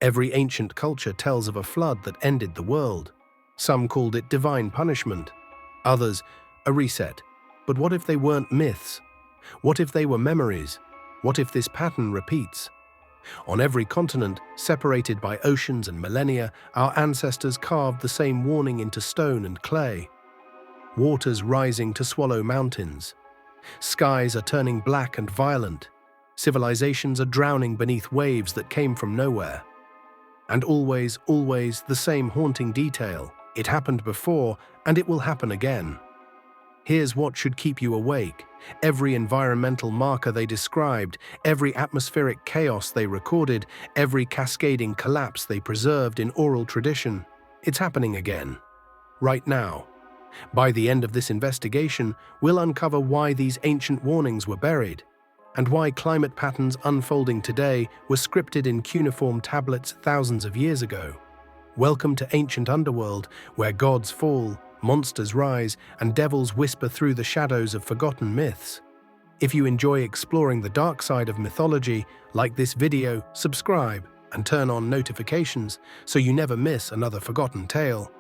Every ancient culture tells of a flood that ended the world. Some called it divine punishment, others a reset. But what if they weren't myths? What if they were memories? What if this pattern repeats? On every continent, separated by oceans and millennia, our ancestors carved the same warning into stone and clay. Waters rising to swallow mountains. Skies are turning black and violent. Civilizations are drowning beneath waves that came from nowhere. And always, always the same haunting detail. It happened before, and it will happen again. Here's what should keep you awake. Every environmental marker they described, every atmospheric chaos they recorded, every cascading collapse they preserved in oral tradition. It's happening again. Right now. By the end of this investigation, we'll uncover why these ancient warnings were buried, and why climate patterns unfolding today were scripted in cuneiform tablets thousands of years ago. Welcome to Ancient Underworld, where gods fall, monsters rise, and devils whisper through the shadows of forgotten myths. If you enjoy exploring the dark side of mythology, like this video, subscribe, and turn on notifications so you never miss another forgotten tale.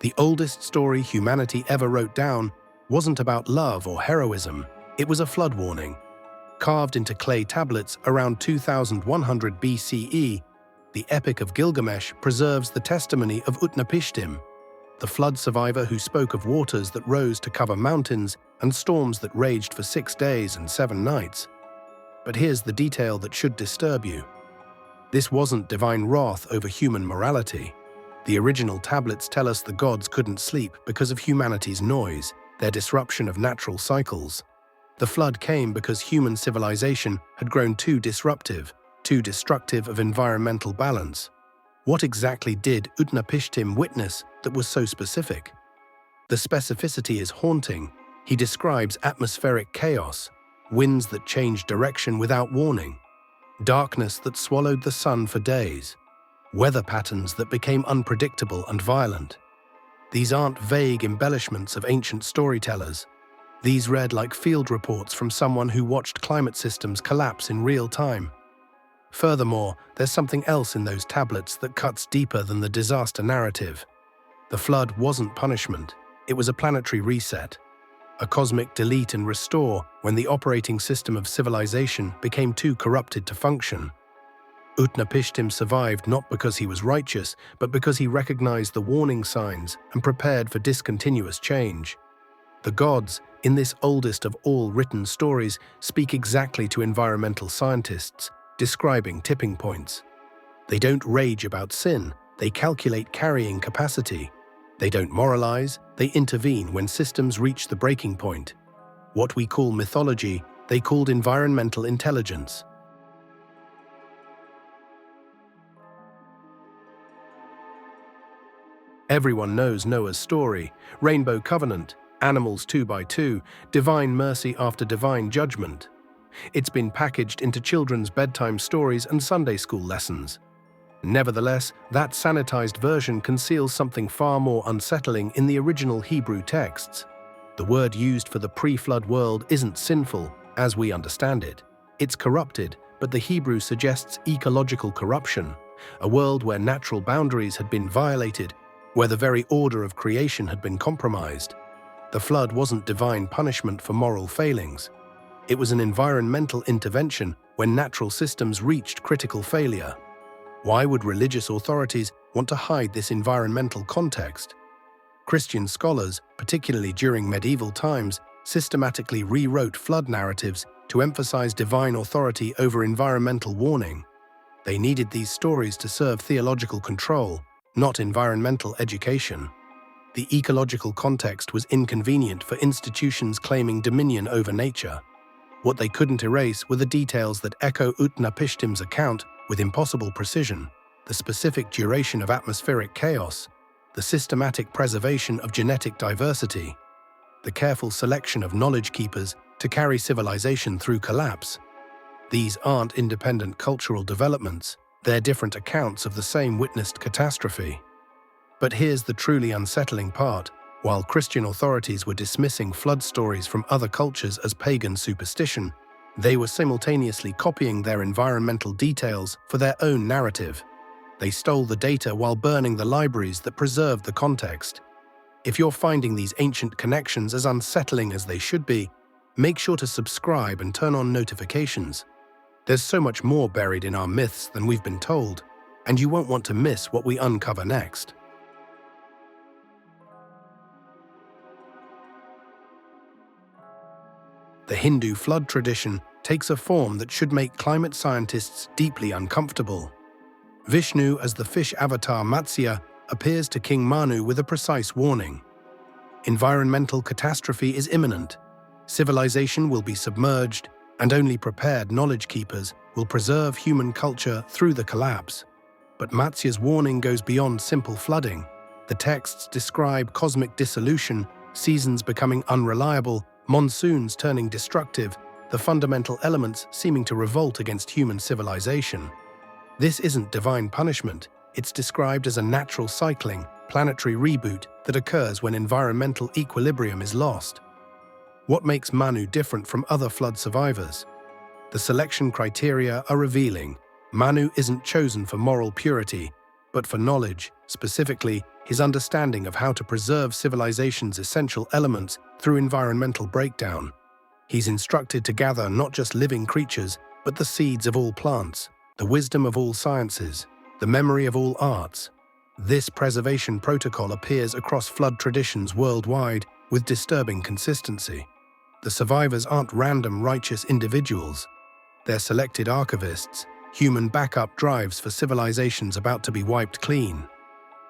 The oldest story humanity ever wrote down wasn't about love or heroism. It was a flood warning. Carved into clay tablets around 2100 BCE, the Epic of Gilgamesh preserves the testimony of Utnapishtim, the flood survivor who spoke of waters that rose to cover mountains and storms that raged for 6 days and 7 nights. But here's the detail that should disturb you. This wasn't divine wrath over human morality. The original tablets tell us the gods couldn't sleep because of humanity's noise, their disruption of natural cycles. The flood came because human civilization had grown too disruptive, too destructive of environmental balance. What exactly did Utnapishtim witness that was so specific? The specificity is haunting. He describes atmospheric chaos, winds that changed direction without warning, darkness that swallowed the sun for days, weather patterns that became unpredictable and violent. These aren't vague embellishments of ancient storytellers. These read like field reports from someone who watched climate systems collapse in real time. Furthermore, there's something else in those tablets that cuts deeper than the disaster narrative. The flood wasn't punishment. It was a planetary reset, a cosmic delete and restore when the operating system of civilization became too corrupted to function. Utnapishtim survived not because he was righteous, but because he recognized the warning signs and prepared for discontinuous change. The gods, in this oldest of all written stories, speak exactly to environmental scientists, describing tipping points. They don't rage about sin, they calculate carrying capacity. They don't moralize, they intervene when systems reach the breaking point. What we call mythology, they called environmental intelligence. Everyone knows Noah's story, Rainbow Covenant, animals 2 by 2, divine mercy after divine judgment. It's been packaged into children's bedtime stories and Sunday school lessons. Nevertheless, that sanitized version conceals something far more unsettling in the original Hebrew texts. The word used for the pre-flood world isn't sinful, as we understand it. It's corrupted, but the Hebrew suggests ecological corruption, a world where natural boundaries had been violated, where the very order of creation had been compromised. The flood wasn't divine punishment for moral failings. It was an environmental intervention when natural systems reached critical failure. Why would religious authorities want to hide this environmental context? Christian scholars, particularly during medieval times, systematically rewrote flood narratives to emphasize divine authority over environmental warning. They needed these stories to serve theological control, not environmental education. The ecological context was inconvenient for institutions claiming dominion over nature. What they couldn't erase were the details that echo Utnapishtim's account with impossible precision: the specific duration of atmospheric chaos, the systematic preservation of genetic diversity, the careful selection of knowledge keepers to carry civilization through collapse. These aren't independent cultural developments. They're different accounts of the same witnessed catastrophe. But here's the truly unsettling part. While Christian authorities were dismissing flood stories from other cultures as pagan superstition, they were simultaneously copying their environmental details for their own narrative. They stole the data while burning the libraries that preserved the context. If you're finding these ancient connections as unsettling as they should be, make sure to subscribe and turn on notifications. There's so much more buried in our myths than we've been told, and you won't want to miss what we uncover next. The Hindu flood tradition takes a form that should make climate scientists deeply uncomfortable. Vishnu, as the fish avatar Matsya, appears to King Manu with a precise warning. Environmental catastrophe is imminent. Civilization will be submerged, and only prepared knowledge keepers will preserve human culture through the collapse. But Matsya's warning goes beyond simple flooding. The texts describe cosmic dissolution, seasons becoming unreliable, monsoons turning destructive, the fundamental elements seeming to revolt against human civilization. This isn't divine punishment, it's described as a natural cycling, planetary reboot that occurs when environmental equilibrium is lost. What makes Manu different from other flood survivors? The selection criteria are revealing. Manu isn't chosen for moral purity, but for knowledge, specifically his understanding of how to preserve civilization's essential elements through environmental breakdown. He's instructed to gather not just living creatures, but the seeds of all plants, the wisdom of all sciences, the memory of all arts. This preservation protocol appears across flood traditions worldwide with disturbing consistency. The survivors aren't random righteous individuals. They're selected archivists, human backup drives for civilizations about to be wiped clean.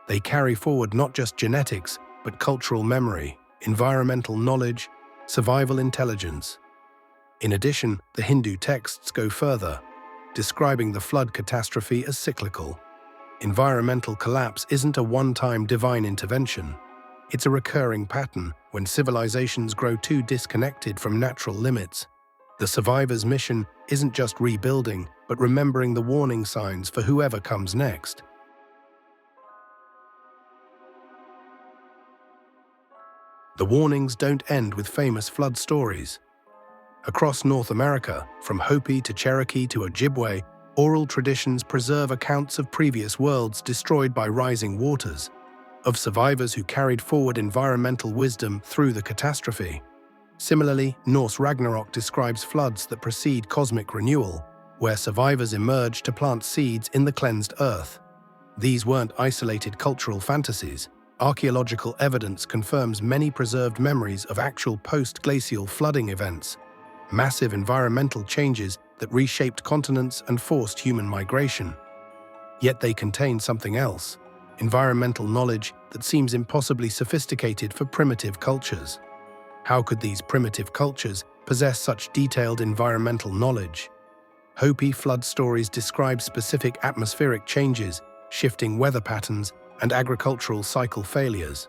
They carry forward not just genetics, but cultural memory, environmental knowledge, survival intelligence. In addition, the Hindu texts go further, describing the flood catastrophe as cyclical. Environmental collapse isn't a one-time divine intervention. It's a recurring pattern when civilizations grow too disconnected from natural limits. The survivor's mission isn't just rebuilding, but remembering the warning signs for whoever comes next. The warnings don't end with famous flood stories. Across North America, from Hopi to Cherokee to Ojibwe, oral traditions preserve accounts of previous worlds destroyed by rising waters, of survivors who carried forward environmental wisdom through the catastrophe. Similarly, Norse Ragnarok describes floods that precede cosmic renewal, where survivors emerge to plant seeds in the cleansed earth. These weren't isolated cultural fantasies. Archaeological evidence confirms many preserved memories of actual post-glacial flooding events, massive environmental changes that reshaped continents and forced human migration. Yet they contain something else, environmental knowledge that seems impossibly sophisticated for primitive cultures. How could these primitive cultures possess such detailed environmental knowledge? Hopi flood stories describe specific atmospheric changes, shifting weather patterns, and agricultural cycle failures.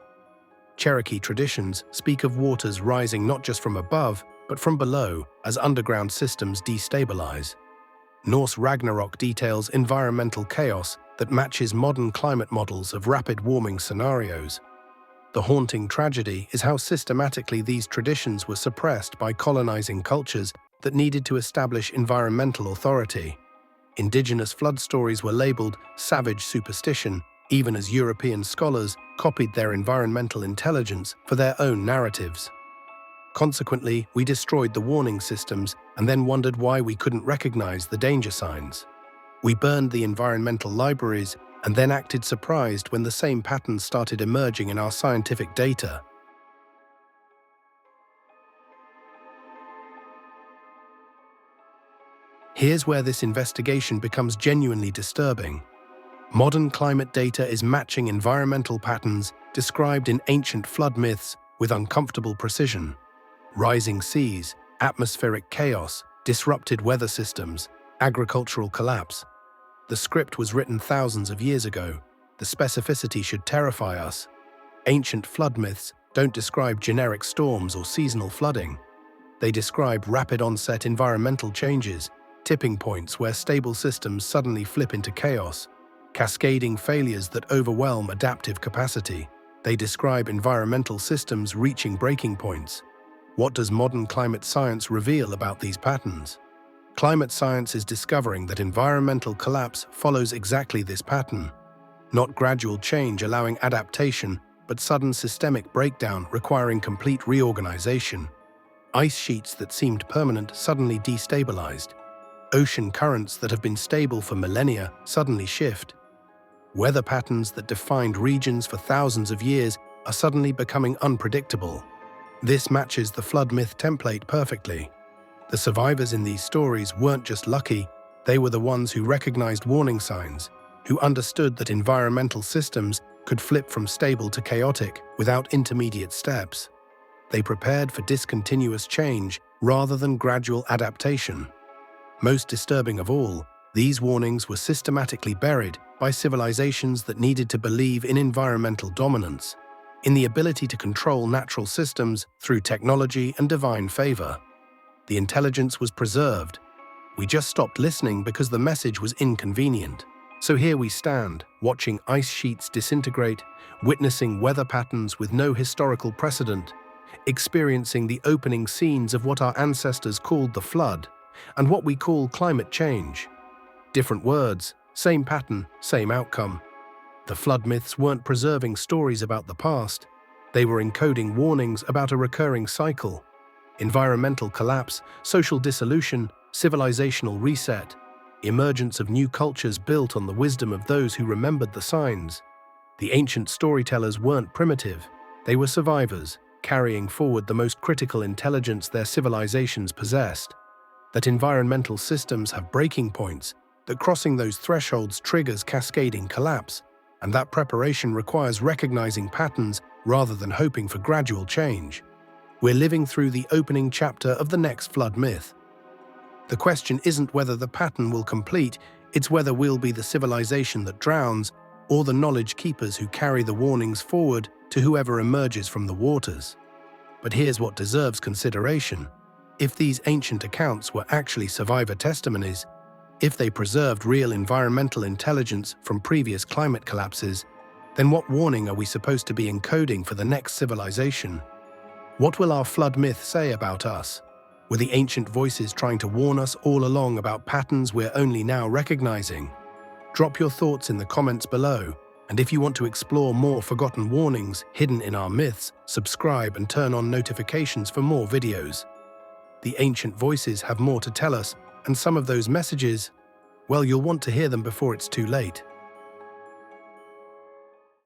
Cherokee traditions speak of waters rising not just from above, but from below as underground systems destabilize. Norse Ragnarok details environmental chaos that matches modern climate models of rapid warming scenarios. The haunting tragedy is how systematically these traditions were suppressed by colonizing cultures that needed to establish environmental authority. Indigenous flood stories were labeled savage superstition, even as European scholars copied their environmental intelligence for their own narratives. Consequently, we destroyed the warning systems and then wondered why we couldn't recognize the danger signs. We burned the environmental libraries and then acted surprised when the same patterns started emerging in our scientific data. Here's where this investigation becomes genuinely disturbing. Modern climate data is matching environmental patterns described in ancient flood myths with uncomfortable precision. Rising seas, atmospheric chaos, disrupted weather systems, agricultural collapse. The script was written thousands of years ago. The specificity should terrify us. Ancient flood myths don't describe generic storms or seasonal flooding. They describe rapid onset environmental changes, tipping points where stable systems suddenly flip into chaos, cascading failures that overwhelm adaptive capacity. They describe environmental systems reaching breaking points. What does modern climate science reveal about these patterns? Climate science is discovering that environmental collapse follows exactly this pattern. Not gradual change allowing adaptation, but sudden systemic breakdown requiring complete reorganization. Ice sheets that seemed permanent suddenly destabilized. Ocean currents that have been stable for millennia suddenly shift. Weather patterns that defined regions for thousands of years are suddenly becoming unpredictable. This matches the flood myth template perfectly. The survivors in these stories weren't just lucky, they were the ones who recognized warning signs, who understood that environmental systems could flip from stable to chaotic without intermediate steps. They prepared for discontinuous change rather than gradual adaptation. Most disturbing of all, these warnings were systematically buried by civilizations that needed to believe in environmental dominance, in the ability to control natural systems through technology and divine favor. The intelligence was preserved. We just stopped listening because the message was inconvenient. So here we stand, watching ice sheets disintegrate, witnessing weather patterns with no historical precedent, experiencing the opening scenes of what our ancestors called the flood, and what we call climate change. Different words, same pattern, same outcome. The flood myths weren't preserving stories about the past. They were encoding warnings about a recurring cycle. Environmental collapse, social dissolution, civilizational reset, emergence of new cultures built on the wisdom of those who remembered the signs. The ancient storytellers weren't primitive. They were survivors, carrying forward the most critical intelligence their civilizations possessed. That environmental systems have breaking points, that crossing those thresholds triggers cascading collapse, and that preparation requires recognizing patterns rather than hoping for gradual change. We're living through the opening chapter of the next flood myth. The question isn't whether the pattern will complete, it's whether we'll be the civilization that drowns or the knowledge keepers who carry the warnings forward to whoever emerges from the waters. But here's what deserves consideration. If these ancient accounts were actually survivor testimonies, if they preserved real environmental intelligence from previous climate collapses, then what warning are we supposed to be encoding for the next civilization? What will our flood myth say about us? Were the ancient voices trying to warn us all along about patterns we're only now recognizing? Drop your thoughts in the comments below, and if you want to explore more forgotten warnings hidden in our myths, subscribe and turn on notifications for more videos. The ancient voices have more to tell us, and some of those messages, well, you'll want to hear them before it's too late.